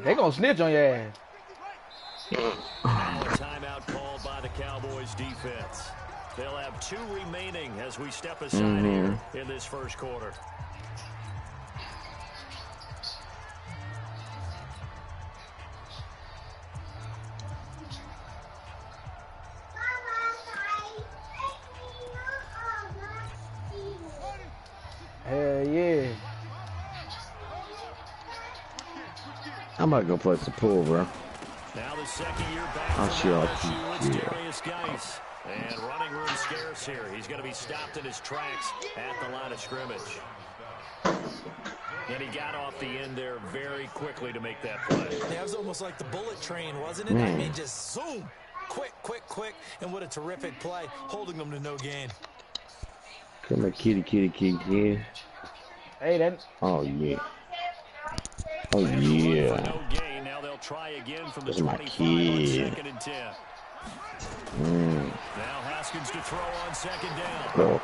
They gonna snitch on your ass. Now a timeout called by the Cowboys defense. They'll have 2 remaining as we step aside here in this first quarter. Hell yeah. I'm about to go play some pool, bro. Now the second year back from LSU, it's Darius Geis. And running room scarce here. He's going to be stopped in his tracks at the line of scrimmage. And he got off the end there very quickly to make that play. That was almost like the bullet train, wasn't it? I mean, just zoom. Quick, quick, quick. And what a terrific play, holding them to no gain. Come here, kitty, kitty, kitty, kitty. Hey, that. Oh, yeah. Oh, yeah. No gain. Now they'll try again from the 25 on 2nd and 10. Now Haskins to throw on 2nd down.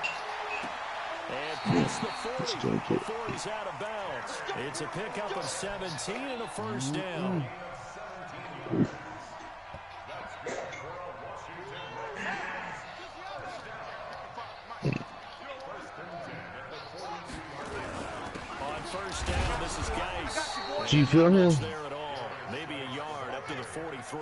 And past the 40 before he's out of bounds. It's a pickup of 17 and a first down. On first down, this is Geis. Do you feel him? There at all. Maybe a yard up to the 43.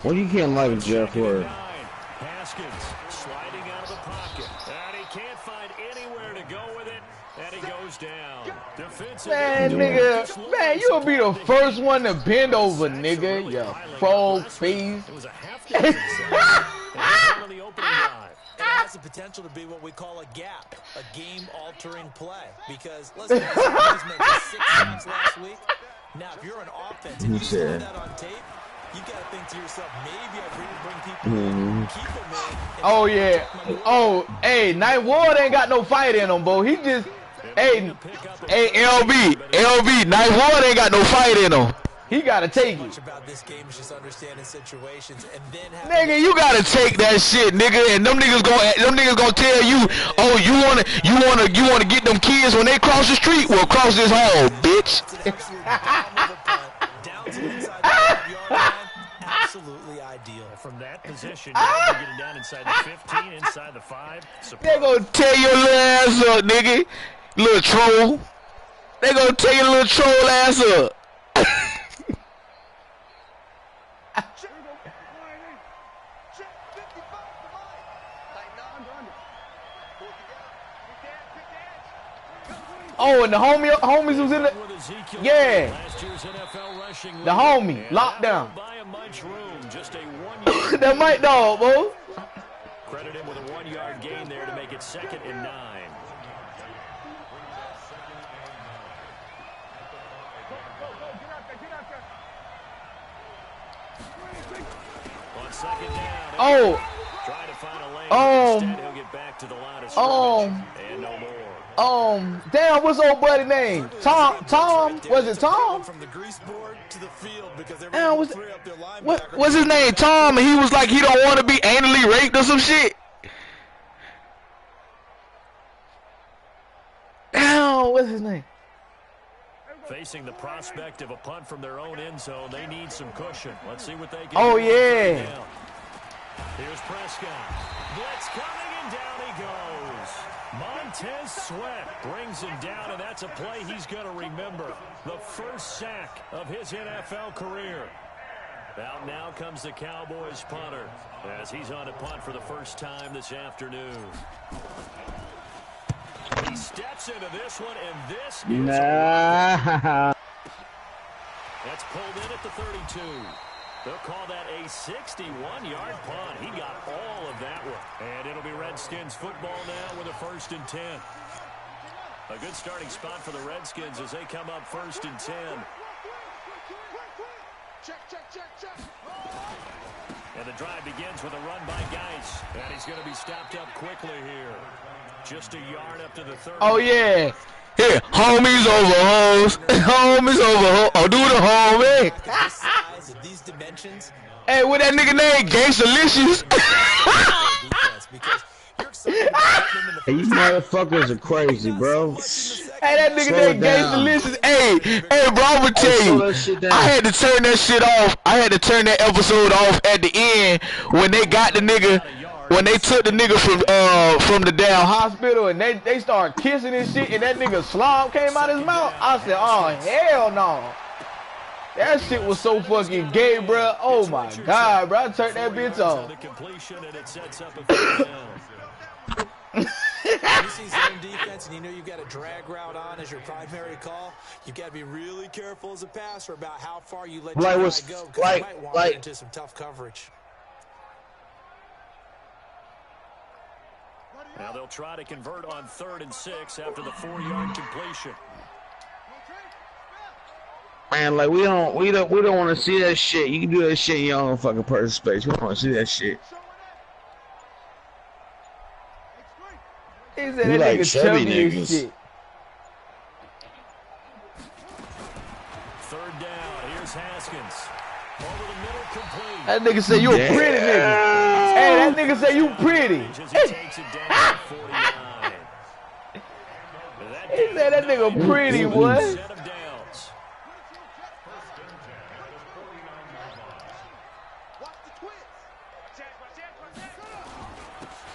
What do you can't like Jeff for? Haskins sliding out of the pocket. And he can't find anywhere to go with it. And he goes down. Defensive. Man, nigga. Man, you'll be the first one to bend over, nigga. You frog face. It was a half dozen on the opening drive. It has the potential to be what we call a gap, a game-altering play. Because, let's face it, he was making 6 sacks last week. Now, if you're an offense and you see that on tape, you got to think to yourself, maybe I bring people in, keep them in. Oh, yeah. Oh, hey, Night Ward ain't got no fight in him, bro. He just, hey, LB, Night Ward ain't got no fight in him. He got to take it. About this game is just understanding situations and then nigga, you got to take that shit, nigga, and them niggas gonna tell you, oh, you wanna get them kids when they cross the street? Well, cross this hall, bitch. Down to the inside the 5-yard line. Absolutely ideal. From that position, you're getting down inside the 15, inside the 5. They gonna tear your little ass up, nigga. Little troll. They gonna tear your little troll ass up. Oh, and the homies was in the, yeah, the homie, lockdown. That might dog, bro. Credit him with a 1-yard gain there to make it 2nd and 9. On 2nd down. Oh. Try to find a lane. Instead, he'll get back to the line of scrimmage and no more. Damn, what's old buddy name? Tom, was it Tom? From the grease board to the field because damn, what's his name? Tom, and he was like he don't want to be anally raped or some shit. Damn, what's his name? Facing the prospect of a punt from their own end zone, they need some cushion. Let's see what they can do. Oh, yeah. Here's Prescott. Blitz coming, and down he goes. Montez Sweat brings him down, and that's a play he's going to remember. The first sack of his NFL career. Out now comes the Cowboys punter as he's on a punt for the first time this afternoon. He steps into this one, and this is that's pulled in at the 32. They'll call that a 61-yard punt. He got all of that one. And it'll be Redskins football now with a 1st and 10. A good starting spot for the Redskins as they come up 1st and 10. And the drive begins with a run by Geis. And he's going to be stopped up quickly here. Just a yard up to the 30. Oh, yeah. Here, homies over hoes. Homies over hoes. Oh, do the homie. These dimensions. Hey, what that nigga name? Gangsta-licious. Hey, you motherfuckers are crazy, bro. Hey, that nigga that gay delicious. Hey, bro, I'm gonna tell you, I had to turn that shit off. I had to turn that episode off at the end when they got the nigga, when they took the nigga from the damn hospital and they started kissing and shit, and that nigga slime came out his mouth. I said, oh hell no. That shit was so fucking gay, bro. Oh my god, bro. I turned that bitch off. You see zone defense and you know you've got a drag route on as your primary call, you've got to be really careful as a passer about how far you let your guy go, because you might want to get into some tough coverage. Now they'll try to convert on 3rd and 6 after the 4-yard completion. Man, like we don't want to see that shit. You can do that shit in your own fucking personal space. We don't want to see that shit. He said that like nigga chubby as shit. 3rd down. Here's Haskins. Over the middle, complete. That nigga said you a pretty nigga. Hey, that nigga said you pretty. He said that nigga pretty, boy.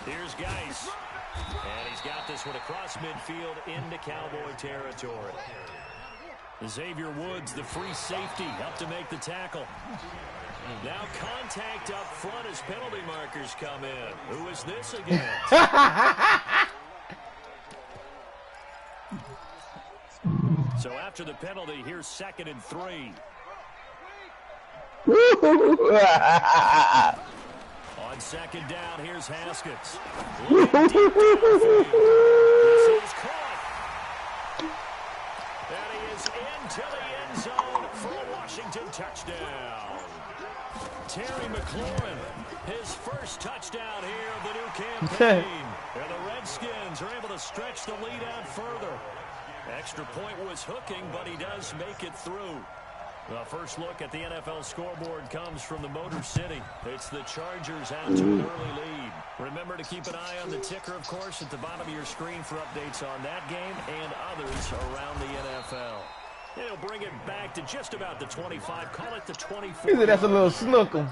Here's Geis. And he's got this one across midfield into Cowboy territory. Xavier Woods, the free safety, up to make the tackle. Now contact up front as penalty markers come in. Who is this against? So after the penalty, here's 2nd and 3. On 2nd down, here's Haskins. This is caught. And he is into the end zone for a Washington touchdown. Terry McLaurin, his first touchdown here of the new campaign. And the Redskins are able to stretch the lead out further. Extra point was hooking, but he does make it through. The first look at the NFL scoreboard comes from the Motor City. It's the Chargers out to an early lead. Remember to keep an eye on the ticker, of course, at the bottom of your screen for updates on that game and others around the NFL. They'll bring it back to just about the 25. Call it the 24. He said that's a little snooker.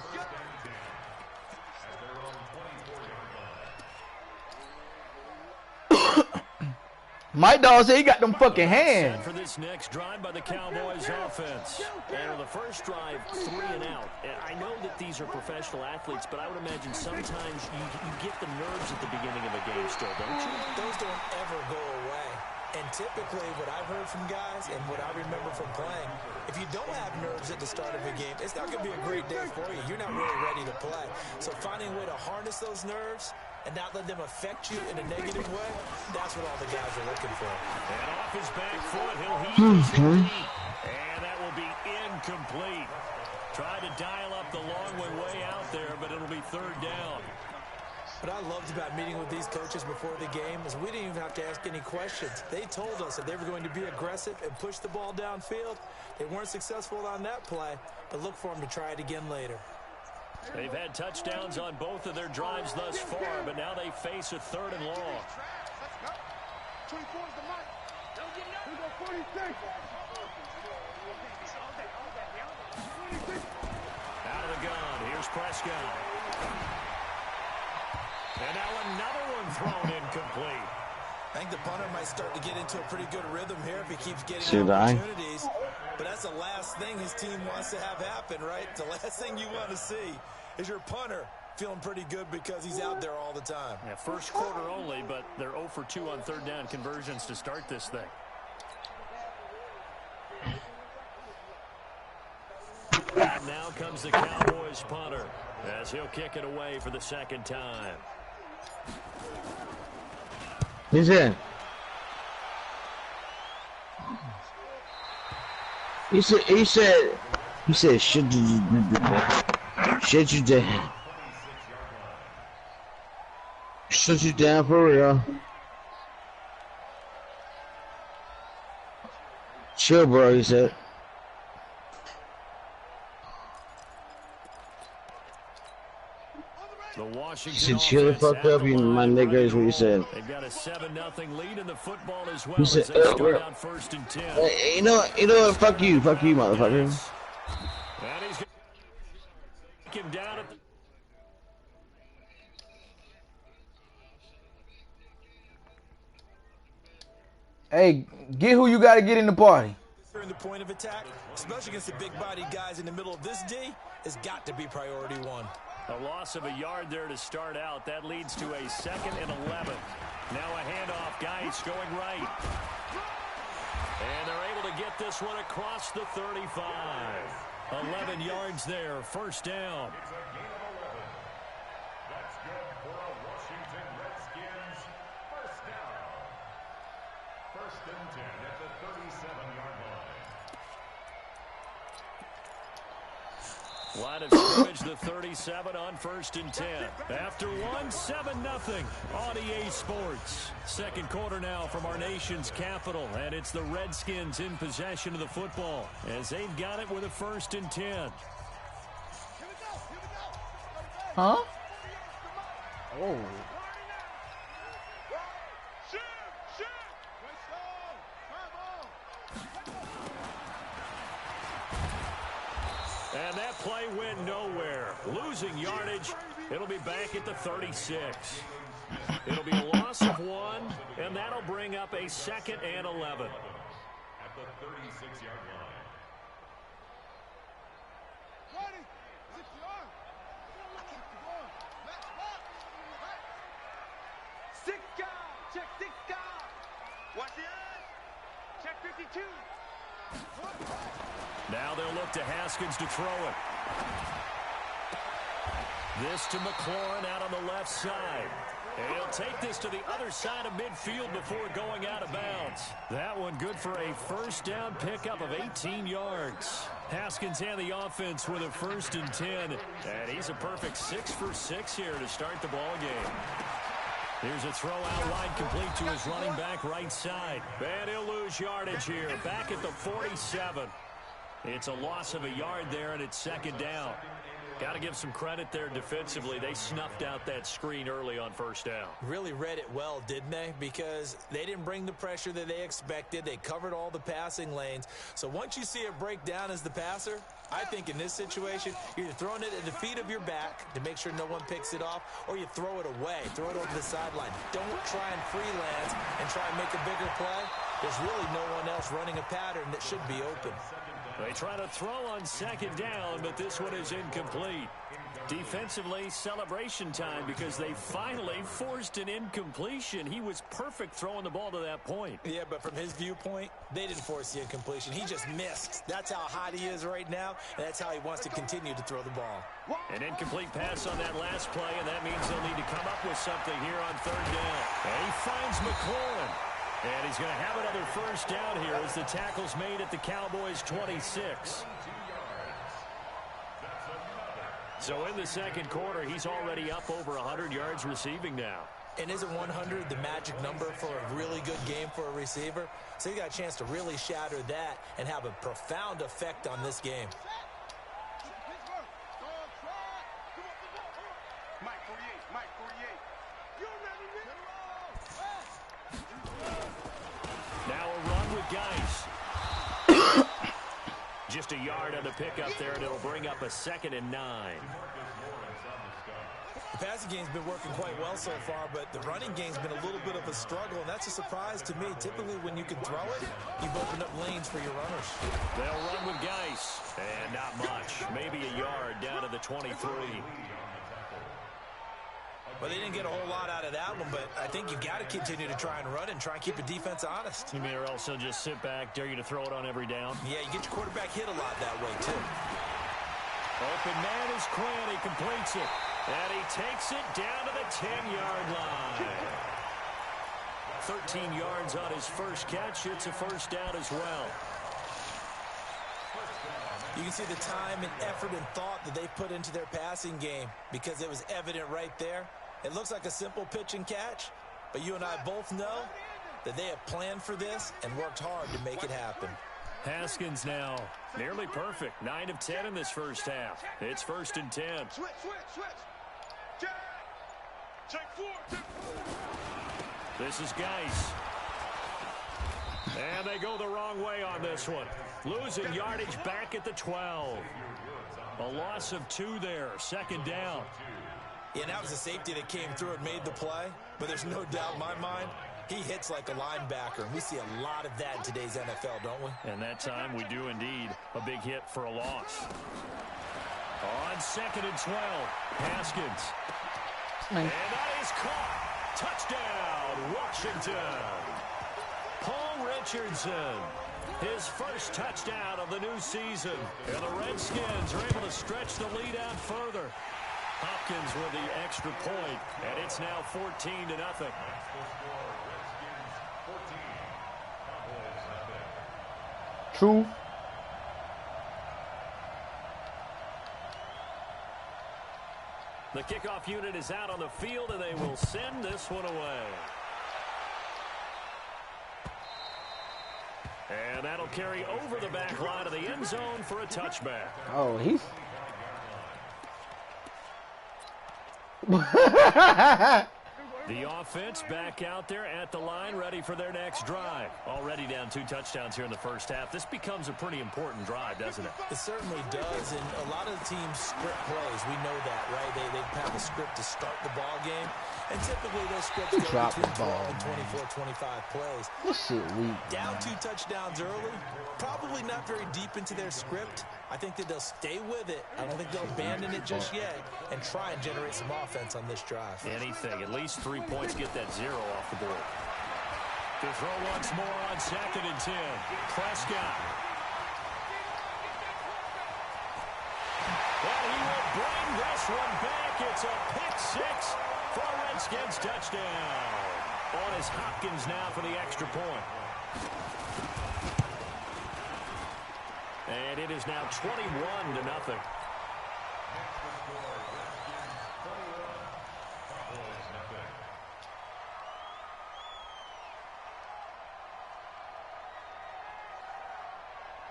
My dog said he got them fucking hands. For this next drive by the Cowboys offense. And the first drive, 3 and out. And I know that these are professional athletes, but I would imagine sometimes you get the nerves at the beginning of a game still, don't you? Those don't ever go away. And typically what I've heard from guys and what I remember from playing, if you don't have nerves at the start of a game, it's not going to be a great day for you. You're not really ready to play. So finding a way to harness those nerves and not let them affect you in a negative way, that's what all the guys are looking for. And off his back foot, he'll heave this deep. And that will be incomplete. Tried to dial up the long way out there, but it'll be 3rd down. What I loved about meeting with these coaches before the game is we didn't even have to ask any questions. They told us that they were going to be aggressive and push the ball downfield. They weren't successful on that play, but look for them to try it again later. They've had touchdowns on both of their drives thus far, but now they face a 3rd and long. Out of the gun, here's Prescott. And now another one thrown incomplete. I think the punter might start to get into a pretty good rhythm here if he keeps getting opportunities. But that's the last thing his team wants to have happen, right? The last thing you want to see is your punter feeling pretty good because he's out there all the time. Yeah, first quarter only, but they're 0 for 2 on 3rd down conversions to start this thing. And now comes the Cowboys punter as he'll kick it away for the 2nd time. He's in. He said, shut you down. Shut you down for real. Chill, bro, he said. The Washington He said, chill the fuck up, you my nigga, is what he said. They've got a 7-0 lead in the football as well. He said, as they start out 1st and 10. Hey, you know what? Fuck you, motherfucker. And he's going to take him down at the... Hey, get who you got to get in the party. During the point of attack, especially against the big-bodied guys in the middle of this D, has got to be priority one. A loss of a yard there to start out. That leads to a 2nd and 11. Now a handoff. Geis going right. And they're able to get this one across the 35. 11 yards there. 1st down. That's good for a Washington Redskins 1st down. 1st and 10 at the 37-yard line. Line of scrimmage, the 37 on 1st and 10. After 7-0 on EA Sports. 2nd quarter now from our nation's capital, and it's the Redskins in possession of the football as they've got it with a 1st and 10. Huh? Oh. And that play went nowhere. Losing yardage. It'll be back at the 36. It'll be a loss of 1, and that'll bring up a 2nd and 11. At the 36-yard line. Check 6 guard. Watch the edge. Check 52. Now they'll look to Haskins to throw it. This to McLaurin out on the left side. And he'll take this to the other side of midfield before going out of bounds. That one good for a 1st down pickup of 18 yards. Haskins and the offense with a 1st and 10. And he's a perfect 6 for 6 here to start the ball game. Here's a throw out wide complete to his running back right side. And he'll lose yardage here. Back at the 47. It's a loss of a yard there, and it's 2nd down. Got to give some credit there defensively. They snuffed out that screen early on 1st down. Really read it well, didn't they? Because they didn't bring the pressure that they expected. They covered all the passing lanes. So once you see it break down as the passer, I think in this situation, you're either throwing it at the feet of your back to make sure no one picks it off, or you throw it away, throw it over the sideline. Don't try and freelance and try and make a bigger play. There's really no one else running a pattern that should be open. They try to throw on 2nd down, but this one is incomplete. Defensively, celebration time because they finally forced an incompletion. He was perfect throwing the ball to that point. Yeah, but from his viewpoint, they didn't force the incompletion. He just missed. That's how hot he is right now, and that's how he wants to continue to throw the ball. An incomplete pass on that last play, and that means they'll need to come up with something here on 3rd down. And he finds McLaurin. And he's going to have another 1st down here as the tackle's made at the Cowboys' 26. So in the 2nd quarter, he's already up over 100 yards receiving now. And isn't 100 the magic number for a really good game for a receiver? So you got a chance to really shatter that and have a profound effect on this game. Now a run with Geis. Just a yard on the pickup there, and it'll bring up a 2nd and 9. The passing game's been working quite well so far, but the running game's been a little bit of a struggle, and that's a surprise to me. Typically, when you can throw it, you've opened up lanes for your runners. They'll run with Geis, and not much. Maybe a yard down to the 23. Well, they didn't get a whole lot out of that one, but I think you've got to continue to try and run and try and keep the defense honest. You may also just sit back, dare you to throw it on every down. Yeah, you get your quarterback hit a lot that way, too. Open man is Quinn. He completes it. And he takes it down to the 10-yard line. 13 yards on his first catch. It's a 1st down as well. You can see the time and effort and thought that they put into their passing game because it was evident right there. It looks like a simple pitch and catch, but you and I both know that they have planned for this and worked hard to make it happen. Haskins now nearly perfect. 9 of 10 in this 1st half. It's 1st and 10. Check 4. This is Geis. And they go the wrong way on this one. Losing yardage back at the 12. A loss of 2 there. Second down. Yeah, that was a safety that came through and made the play. But there's no doubt in my mind, he hits like a linebacker. We see a lot of that in today's NFL, don't we? And that time we do indeed. A big hit for a loss. On 2nd and 12, Haskins. And that is caught. Touchdown, Washington. Paul Richardson, his first touchdown of the new season. And the Redskins are able to stretch the lead out further. Hopkins with the extra point, and it's now 14-0. True. The kickoff unit is out on the field, and they will send this one away. And that'll carry over the back line of the end zone for a touchback. Oh, he's... The offense back out there at the line, ready for their next drive. Already down 2 touchdowns here in the first half. This becomes a pretty important drive, doesn't it? It certainly does, and a lot of the teams script plays. We know that, right? They have a script to start the ball game, and typically those scripts go between 12 and 24, 25 plays. This shit weak. Down 2 touchdowns early, probably not very deep into their script. I think that they'll stay with it. I don't think they'll abandon it just yet and try and generate some offense on this drive. Anything, at least 3 points, get that 0 off the board. To throw once more on 2nd and 10. Prescott. And he will bring this one back. It's a pick 6 for a Redskins touchdown. On is Hopkins now for the extra point. And it is now 21-0.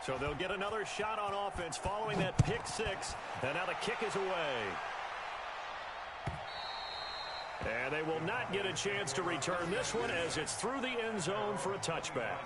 So they'll get another shot on offense following that pick 6. And now the kick is away. And they will not get a chance to return this one as it's through the end zone for a touchback.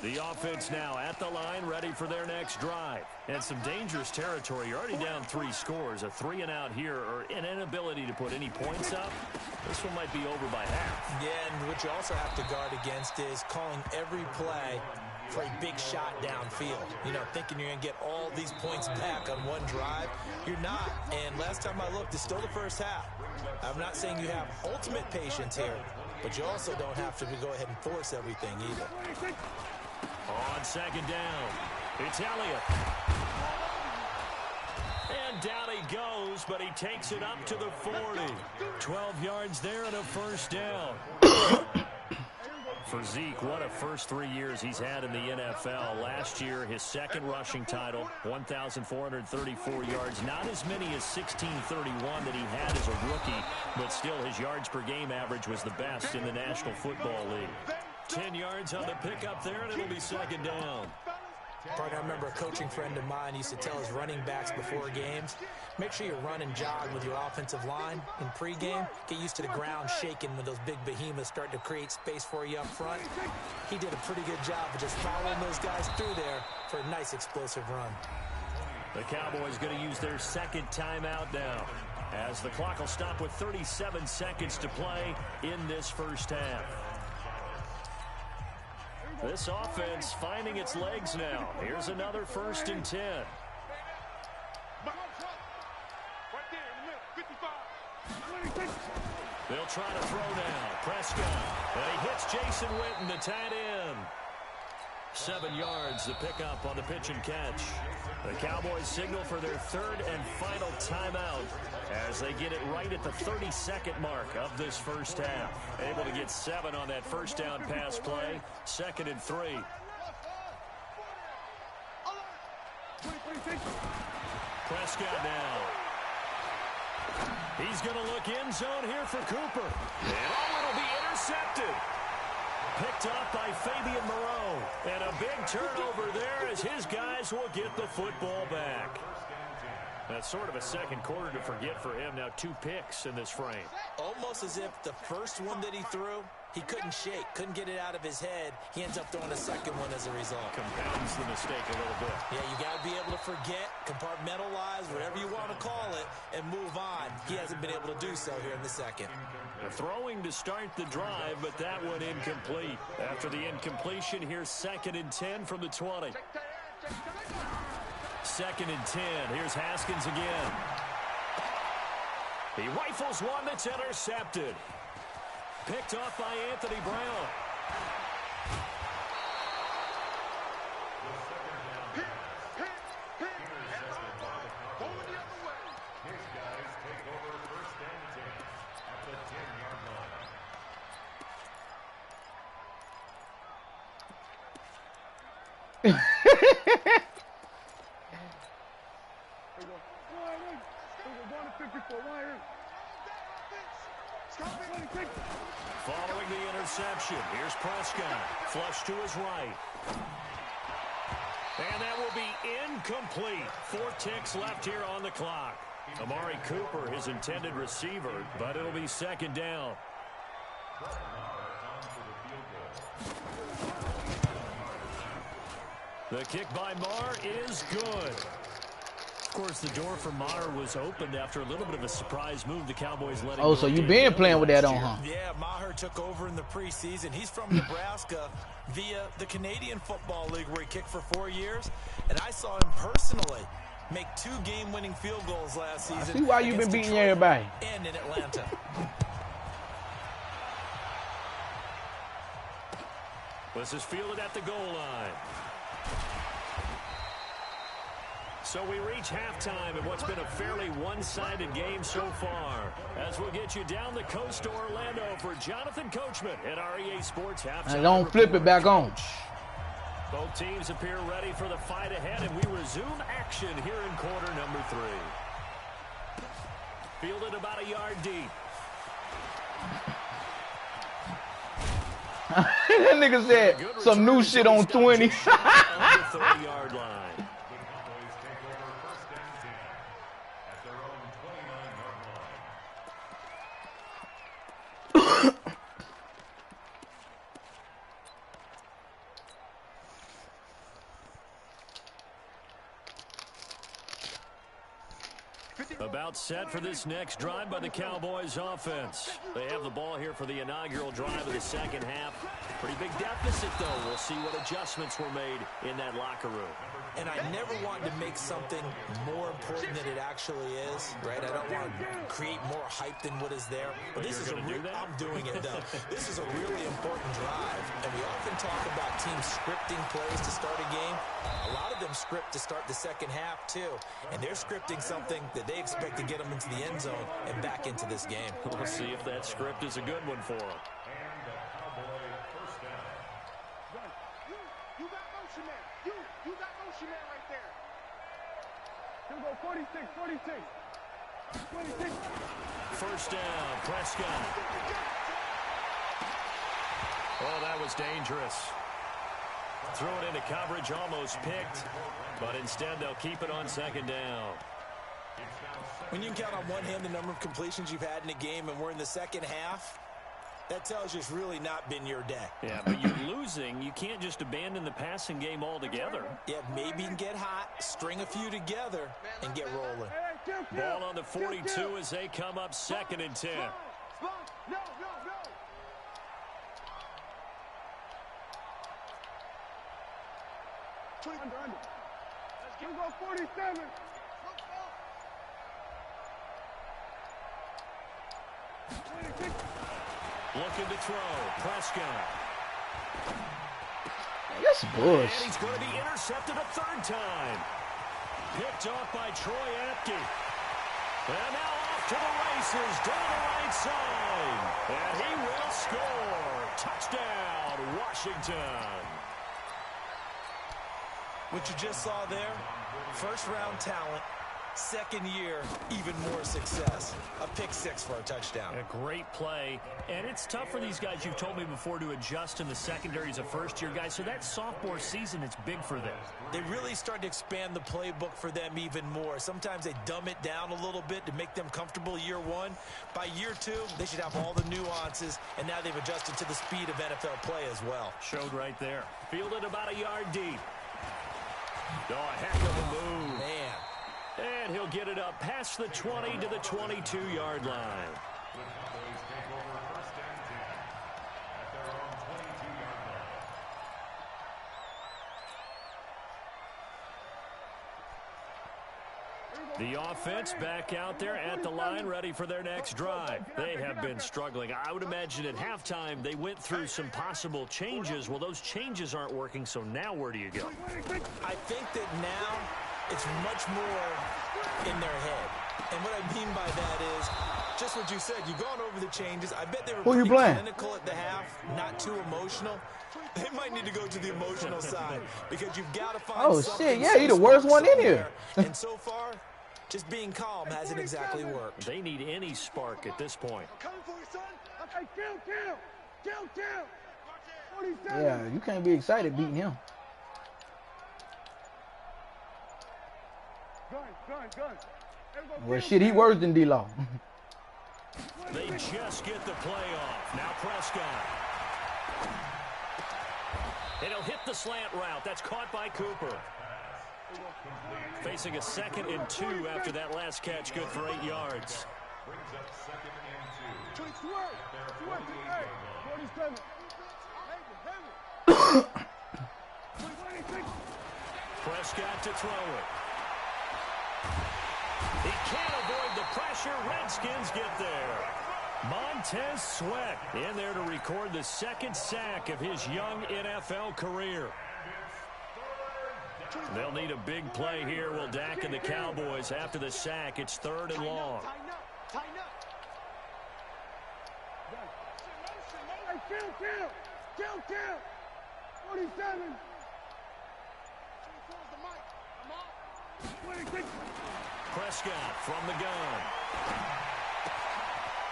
The offense now at the line, ready for their next drive. And some dangerous territory. You're already down 3 scores. A 3 and out here, or an inability to put any points up. This one might be over by half. Yeah, and what you also have to guard against is calling every play for a big shot downfield. You know, thinking you're going to get all these points back on one drive. You're not. And last time I looked, it's still the first half. I'm not saying you have ultimate patience here, but you also don't have to go ahead and force everything either. On 2nd down, it's Elliott. And down he goes, but he takes it up to the 40. 12 yards there and a first down. For Zeke, what a first 3 years he's had in the NFL. Last year, his second rushing title, 1,434 yards. Not as many as 1,631 that he had as a rookie, but still his yards per game average was the best in the National Football League. 10 yards on the pickup there, and it'll be 2nd down. Partner, I remember a coaching friend of mine used to tell his running backs before games, make sure you run and jog with your offensive line in pregame. Get used to the ground shaking when those big behemoths start to create space for you up front. He did a pretty good job of just following those guys through there for a nice explosive run. The Cowboys going to use their 2nd timeout now, as the clock will stop with 37 seconds to play in this first half. This offense finding its legs now. Here's another 1st and 10. They'll try to throw now. Prescott. And he hits Jason Witten, the tight end. 7 yards, the pickup on the pitch and catch. The Cowboys signal for their 3rd and final timeout as they get it right at the 32nd mark of this first half. Able to get 7 on that first down pass play. 2nd and 3. Prescott now. He's going to look end zone here for Cooper. And it'll be intercepted. Picked up by Fabian Moreau. And a big turnover there as his guys will get the football back. That's sort of a second quarter to forget for him. Now 2 picks in this frame. Almost as if the first one that he threw, he couldn't shake, couldn't get it out of his head. He ends up throwing a second one as a result. Compounds the mistake a little bit. Yeah, you got to be able to forget, compartmentalize, whatever you want to call it, and move on. He hasn't been able to do so here in the second. Throwing to start the drive, but that one incomplete. After the incompletion, here's 2nd and 10 from the 20. 2nd and 10. Here's Haskins again. He rifles one that's intercepted. Picked off by Anthony Brown. His guys take over 1st and 10 at the 10-yard line. Following the interception, here's Prescott. Flush to his right. And that will be incomplete. 4 ticks left here on the clock. Amari Cooper, his intended receiver, but it'll be 2nd down. The kick by Maher is good. Of course, the door for Maher was opened after a little bit of a surprise move. The Cowboys let it go. Oh, so you been playing with that on, huh? Yeah, Maher took over in the preseason. He's from Nebraska via the Canadian Football League where he kicked for 4 years. And I saw him personally make 2 game-winning field goals last season. I see why you've been beating everybody. And in Atlanta. This is fielded at the goal line. So we reach halftime in what's been a fairly one-sided game so far. As we'll get you down the coast to Orlando for Jonathan Coachman at our EA Sports Halftime. And don't flip it back on. Both teams appear ready for the fight ahead, and we resume action here in quarter number 3. Fielded about a yard deep. That nigga said some new shit on 20. On the 30-yard line. About set for this next drive by the Cowboys offense. They have the ball here for the inaugural drive of the second half. Pretty big deficit, though. We'll see what adjustments were made in that locker room. And I never want to make something more important than it actually is, right? I don't want to create more hype than what is there. But this is I'm doing it, though. This is a really important drive. And we often talk about teams scripting plays to start a game. A lot of them script to start the second half, too. And they're scripting something that they expect to get them into the end zone and back into this game. We'll see if that script is a good one for them. And the Cowboy 1st down. You got motion man. You got motion man right there. Here we go, 46, 26. 26. 1st down, Prescott. Oh, that was dangerous. Threw it into coverage, almost picked, but instead they'll keep it on 2nd down. When you can count on one hand the number of completions you've had in a game and we're in the second half, that tells you it's really not been your day. Yeah, but you're losing. You can't just abandon the passing game altogether. Yeah, maybe you can get hot, string a few together, and get rolling. Ball on the 42 as they come up 2nd and 10. No. Under. Here we go, 47. Looking to throw. Prescott. That's bush. And he's going to be intercepted a 3rd time. Picked off by Troy Apke. And now off to the races down the right side. And he will score. Touchdown, Washington. What you just saw there, first-round talent, second year, even more success. A pick six for a touchdown. A great play, and it's tough for these guys, you've told me before, to adjust in the secondary as a first-year guy, so that sophomore season is big for them. They really start to expand the playbook for them even more. Sometimes they dumb it down a little bit to make them comfortable year one. By year two, they should have all the nuances, and now they've adjusted to the speed of NFL play as well. Showed right there. Fielded about a yard deep. Oh, a heck of a move. Man. And he'll get it up past the 20 to the 22-yard line. The offense back out there at the line, ready for their next drive. They have been struggling. I would imagine at halftime they went through some possible changes. Well, those changes aren't working, so now where do you go? I think that now it's much more in their head. And what I mean by that is just what you said. You've gone over the changes. I bet they were pretty clinical at the half, not too emotional. They might need to go to the emotional side because you've got to find shit, yeah, he's the worst one in here. And so far, just being calm hasn't exactly worked. They need any spark at this point. Yeah, you can't be excited beating him. Well, shit, he worse than D-Law. They just get the play off. Now Prescott. And he'll hit the slant route. That's caught by Cooper. Facing a 2nd and 2 after that last catch, good for 8 yards. Prescott to throw it. He can't avoid the pressure. Redskins get there. Montez Sweat in there to record the 2nd sack of his young NFL career. They'll need a big play here. Will Dak and the Cowboys after the sack. It's 3rd and long. Kill. 47. Prescott from the gun.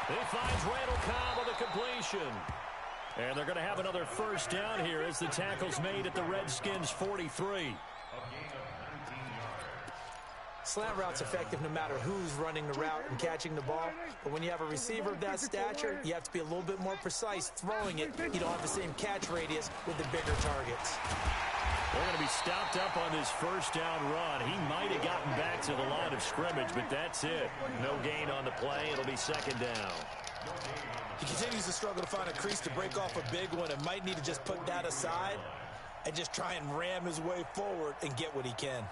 He finds Randall Cobb on the completion. And they're going to have another first down here as the tackle's made at the Redskins' 43. Slant route's effective no matter who's running the route and catching the ball. But when you have a receiver of that stature, you have to be a little bit more precise throwing it. You don't have the same catch radius with the bigger targets. They're going to be stopped up on this first down run. He might have gotten back to the line of scrimmage, but that's it. No gain on the play. It'll be 2nd down. He continues to struggle to find a crease to break off a big one and might need to just put that aside and just try and ram his way forward and get what he can.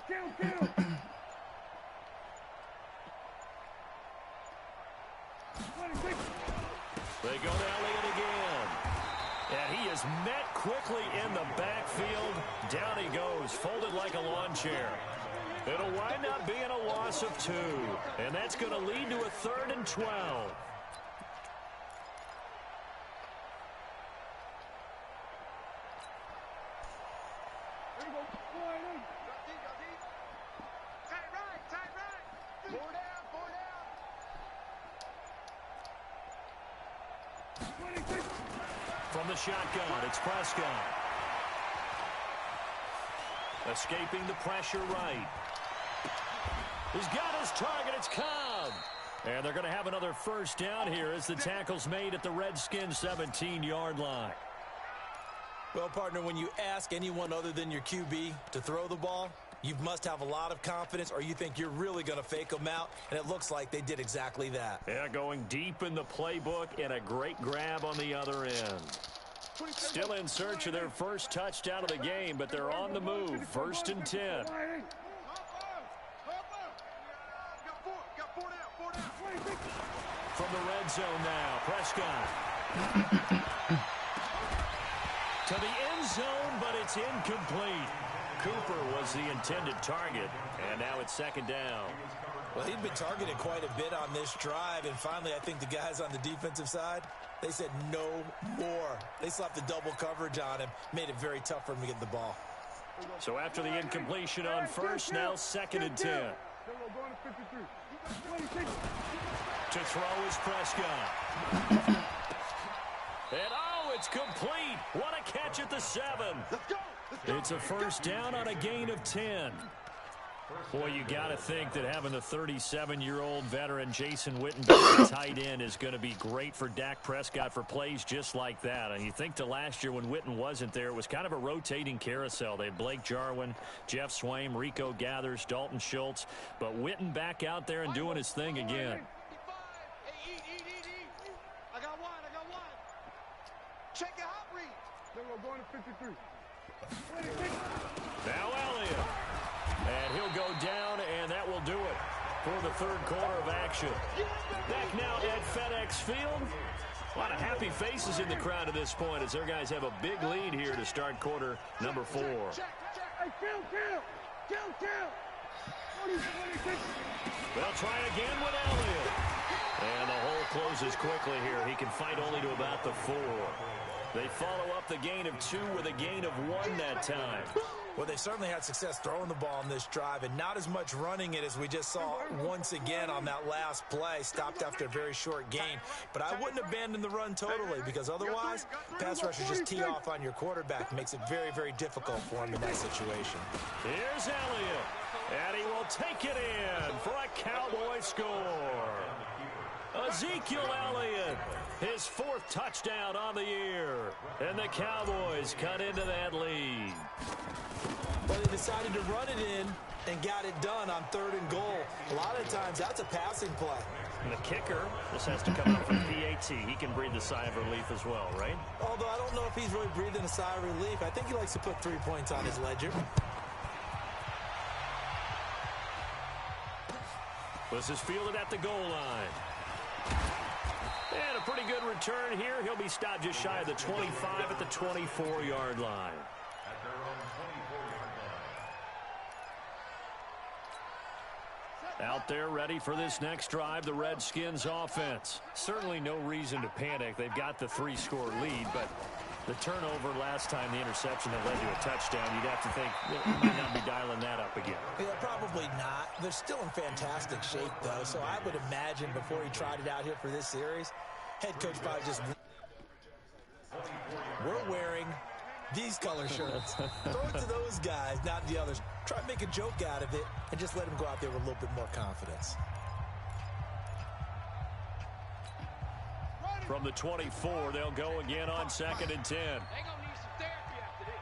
Kill. They go to Elliott again. And he is met quickly in the backfield. Down he goes, folded like a lawn chair. It'll wind up being a loss of 2. And that's going to lead to a 3rd and 12. From the shotgun, it's Prescott. Escaping the pressure right. He's got his target, it's Cobb. And they're going to have another first down here as the tackle's made at the Redskins' 17-yard line. Well, partner, when you ask anyone other than your QB to throw the ball, you must have a lot of confidence or you think you're really going to fake them out, and it looks like they did exactly that. Yeah, going deep in the playbook and a great grab on the other end. Still in search of their first touchdown of the game, but they're on the move. 1st and 10. From the red zone now, Prescott. To the end zone, but it's incomplete. Cooper was the intended target, and now it's 2nd down. Well, he'd been targeted quite a bit on this drive, and finally I think the guys on the defensive side, they said no more. They slapped the double coverage on him, made it very tough for him to get the ball. So after the incompletion on first, now 2nd and 10. To throw is Prescott. And it's complete. What a catch at the 7. It's a first down on a gain of 10. Boy, you got to think that having the 37-year-old veteran Jason Witten back at tight end is going to be great for Dak Prescott for plays just like that. And you think to last year when Witten wasn't there, it was kind of a rotating carousel. They had Blake Jarwin, Jeff Swaim, Rico Gathers, Dalton Schultz. But Witten back out there and doing his thing again. I got one. Check your hot read. Then we're going to 53. Now Elliott. And he'll go down, and that will do it for the 3rd quarter of action. Back now at FedEx Field. A lot of happy faces in the crowd at this point as their guys have a big lead here to start quarter number 4. Hey, kill. 26. They'll try again with Elliott. And the hole closes quickly here. He can fight only to about the 4. They follow up the gain of 2 with a gain of 1 that time. Well, they certainly had success throwing the ball in this drive and not as much running it as we just saw once again on that last play. Stopped after a very short gain. But I wouldn't abandon the run totally because otherwise, pass rushers just tee off on your quarterback. Makes it very, very difficult for him in that situation. Here's Elliott. And he will take it in for a Cowboy score. Ezekiel Elliott, his 4th touchdown on the year. And the Cowboys cut into that lead. But they decided to run it in and got it done on 3rd and goal. A lot of times, that's a passing play. And the kicker, this has to come out from PAT. He can breathe a sigh of relief as well, right? Although I don't know if he's really breathing a sigh of relief. I think he likes to put 3 points on his ledger. This is fielded at the goal line. And a pretty good return here. He'll be stopped just shy of the 25 at the 24-yard line. At their own 24-yard line. Out there ready for this next drive, the Redskins offense. Certainly no reason to panic. They've got the 3-score lead, but the turnover last time, the interception that led to a touchdown, you'd have to think they might not be dialing that up again. Yeah, probably not. They're still in fantastic shape, though, so I would imagine before he tried it out here for this series, head coach probably just... We're wearing these color shirts. Throw it to those guys, not the others. Try to make a joke out of it and just let them go out there with a little bit more confidence. From the 24, they'll go again on 2nd and 10. They gonna need some therapy after this.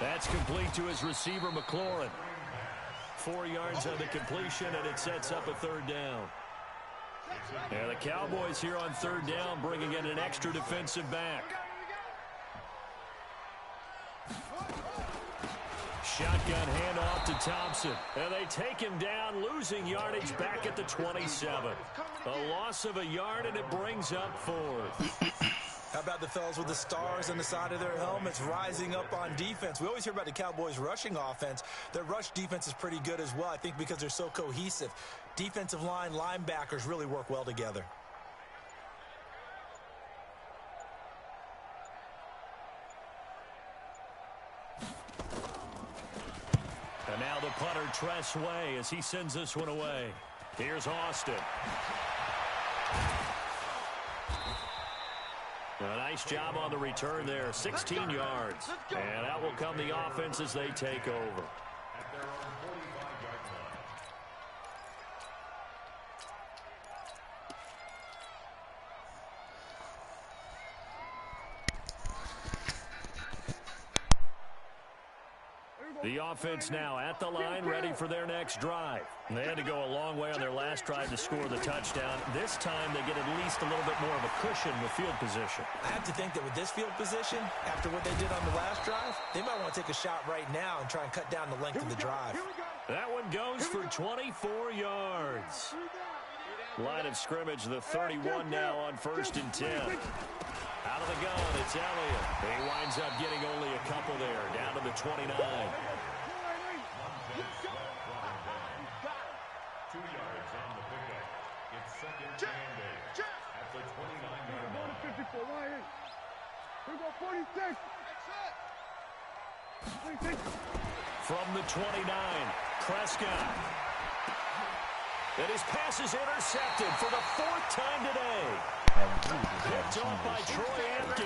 That's complete to his receiver, McLaurin. 4 yards on the completion, and it sets up a 3rd down. And the Cowboys here on 3rd down, bringing in an extra defensive back. Shotgun handoff to Thompson. And they take him down, losing yardage back at the 27. A loss of a yard, and it brings up 4th. How about the fellas with the stars on the side of their helmets rising up on defense? We always hear about the Cowboys' rushing offense. Their rush defense is pretty good as well, I think, because they're so cohesive. Defensive line, linebackers really work well together. And now the punter, Tress Way, as he sends this one away. Here's Austin. A nice job on the return there, 16 yards. And out will come the offense as they take over. At their own 45-yard line. The offense now at the line, ready for their next drive. They had to go a long way on their last drive to score the touchdown. This time they get at least a little bit more of a cushion with field position. I have to think that with this field position, after what they did on the last drive, they might want to take a shot right now and try and cut down the length of the drive. That one goes for 24 yards. Line of scrimmage, the 31 now on 1st and 10. Out of the gun, it's Elliott. He winds up getting only a couple there, down to the 29. 2 yards on the pickup. It's second and 8 at the 29-yard line. 54, line 8. Here we go, 46. From the 29, Prescott. And his pass is intercepted for the 4th time today. Picked off by Troy Apke.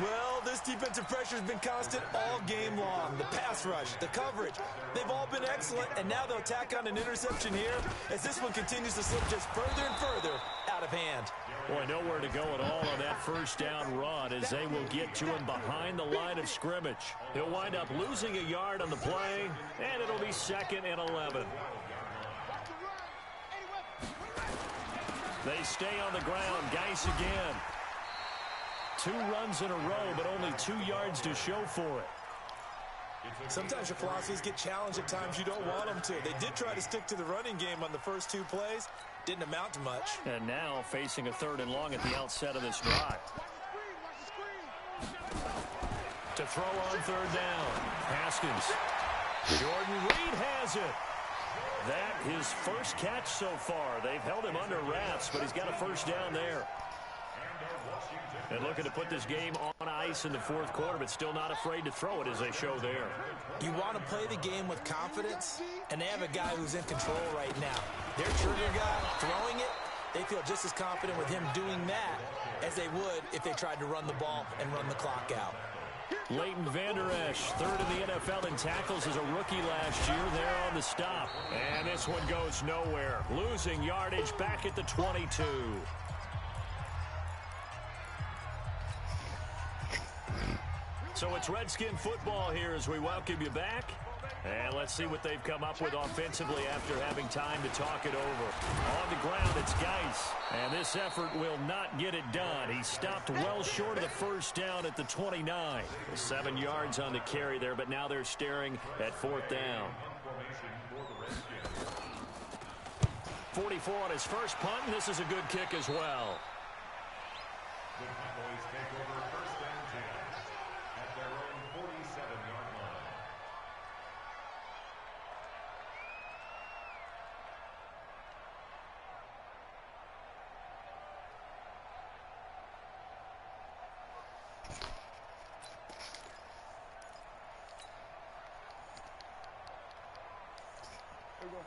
Well, this defensive pressure has been constant all game long. The pass rush, the coverage, they've all been excellent, and now they'll tack on an interception here as this one continues to slip just further and further out of hand. Boy, nowhere to go at all on that 1st down run as they will get to him behind the line of scrimmage. He'll wind up losing a yard on the play, and it'll be 2nd and 11. They stay on the ground. Geis again. 2 runs in a row, but only 2 yards to show for it. Sometimes your philosophies get challenged at times you don't want them to. They did try to stick to the running game on the first 2 plays. Didn't amount to much. And now facing a 3rd and long at the outset of this drive. To throw on 3rd down. Haskins. Jordan Reed has it. That his first catch so far. They've held him under wraps, but he's got a 1st down there. And looking to put this game on ice in the 4th quarter, but still not afraid to throw it as they show there. You want to play the game with confidence, and they have a guy who's in control right now. Their trigger guy throwing it, they feel just as confident with him doing that as they would if they tried to run the ball and run the clock out. Leighton Vander Esch, 3rd in the NFL in tackles as a rookie last year. There on the stop. And this one goes nowhere. Losing yardage back at the 22. So it's Redskin football here as we welcome you back. And let's see what they've come up with offensively after having time to talk it over. On the ground, it's Geis. And this effort will not get it done. He stopped well short of the 1st down at the 29. 7 yards on the carry there, but now they're staring at 4th down. 44 on his first punt, and this is a good kick as well. The Cowboys take over 1st and 10 at their own 47-yard line.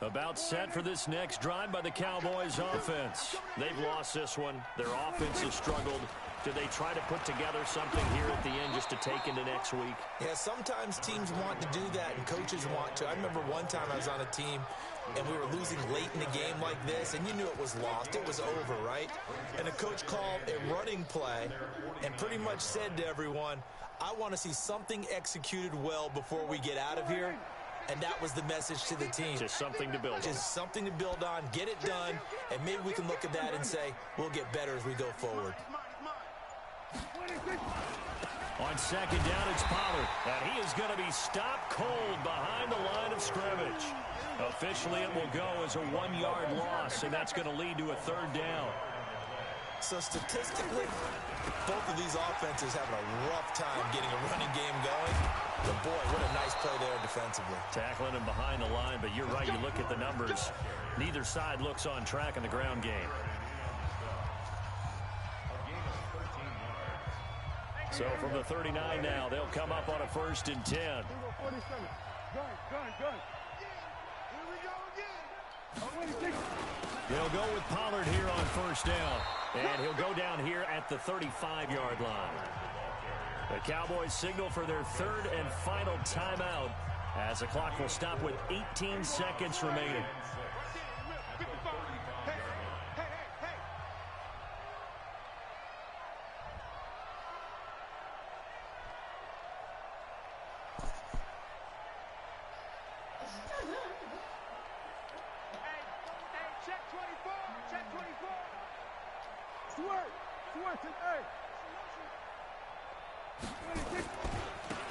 About set for this next drive by the Cowboys offense. They've lost this one. Their offense has struggled. Do they try to put together something here at the end just to take into next week? Yeah, sometimes teams want to do that and coaches want to. I remember one time I was on a team and we were losing late in the game like this, and you knew it was lost. It was over, right? And the coach called a running play and pretty much said to everyone, I want to see something executed well before we get out of here. And that was the message to the team. Just something to build on. Just something to build on, get it done, and maybe we can look at that and say, we'll get better as we go forward. On 2nd down, it's Pollard. And he is going to be stopped cold behind the line of scrimmage. Officially, it will go as a 1-yard loss, and that's going to lead to a 3rd down. So statistically, both of these offenses having a rough time getting a running game going. But boy, what a nice play there defensively. Tackling him behind the line, but you're right, you look at the numbers. Neither side looks on track in the ground game. So from the 39 now, they'll come up on a 1st and 10. Gun. Here we go again. They'll go with Pollard here on 1st down. And he'll go down here at the 35-yard line. The Cowboys signal for their 3rd and final timeout as the clock will stop with 18 seconds remaining.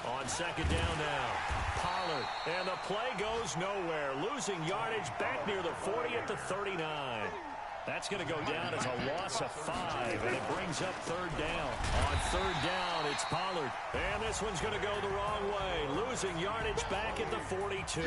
On 2nd down now, Pollard, and the play goes nowhere, losing yardage back near the 40 at the 39. That's going to go down as a loss of 5, and it brings up 3rd down. On 3rd down, it's Pollard. And this one's going to go the wrong way, losing yardage back at the 42.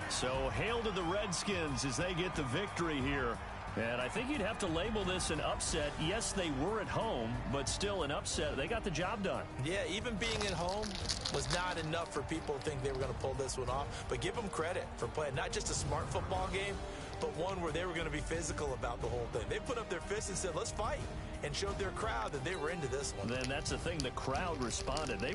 So hail to the Redskins as they get the victory here. And I think you'd have to label this an upset. Yes, they were at home, but still an upset. They got the job done. Yeah, even being at home was not enough for people to think they were going to pull this one off. But give them credit for playing not just a smart football game, but one where they were going to be physical about the whole thing. They put up their fists and said, let's fight, and showed their crowd that they were into this one. Then that's the thing. The crowd responded. They